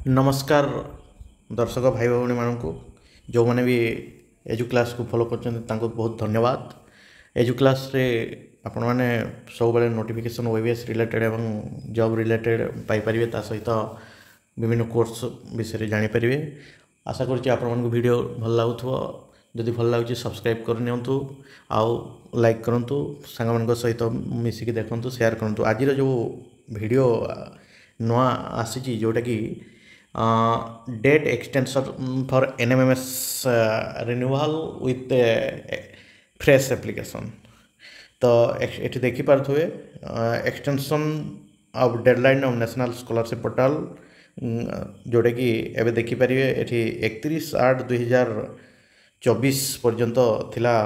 नमस्कार दर्शक भाई भौणी मानू जो मैंने भी एजु क्लास को फॉलो कर बहुत धन्यवाद। एजु क्लास रे आपण मैंने सब बेले नोटिफिकेशन ओएबीएस रिलेटेड एवं जॉब रिलेटेड पाइपर ता सहित विभिन्न कोर्स विषय जानीपर। आशा करुँच आपण वीडियो भल लगुव। जदि भल लगे सब्सक्राइब करनी आउ लाइक करूँ सांग सहित मिसिकी देखूँ शेयर करूँ। आज जो वीडियो नुआ आसी जोटा कि date extension for NMMS renewal with fresh application. तो ये देखिपे extension of deadline of national scholarship portal जोटा कि एवं देखिपर ये 31/8/2024 पर्यंत थिला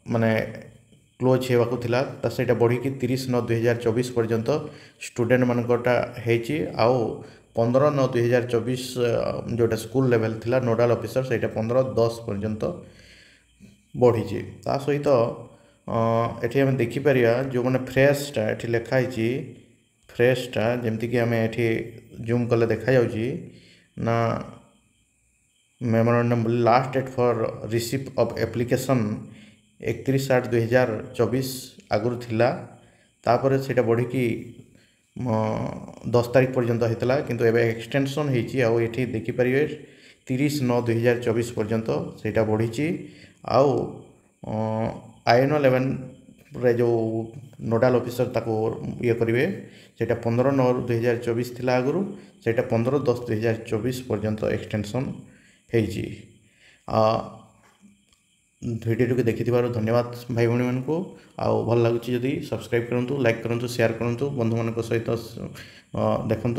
माने क्लोज होगा थिला सेटा बढ़ी 30/9/2024 पर्यंत स्टूडेंट मानकटा होती। आउ 15/9/2024 जोटा स्कूल लेवल थिला नोडाल ऑफिसर से 15/10 पर्यंत बढ़ी। ता सहित ये आम देखिपर जो मैंने फ्रेशटा ये लिखाई फ्रेशटा जमती कि आम ये जूम कले देखा ना memorandum last date for receive of application 31/8/2024 आगुरी थिला। तापर से बढ़ी 10 तारीख पर्यंत होता किंतु एवं एक्सटेंशन होती देखिपर 30/9/2024 पर्यंत से बढ़ी। आउ IN 11 रे जो नोडाल ऑफिसर ताको ये करेंगे से 15/9/2024 थिला आगुरी से 15/10/2024 पर्यंत एक्सटेंशन होती। वीडियो को देखि धन्यवाद भाई भौणी मानक। आउ भल लगुच जदि सब्सक्राइब करूँ लाइक करूँ शेयर करूँ बंधु मान सहित देखूँ।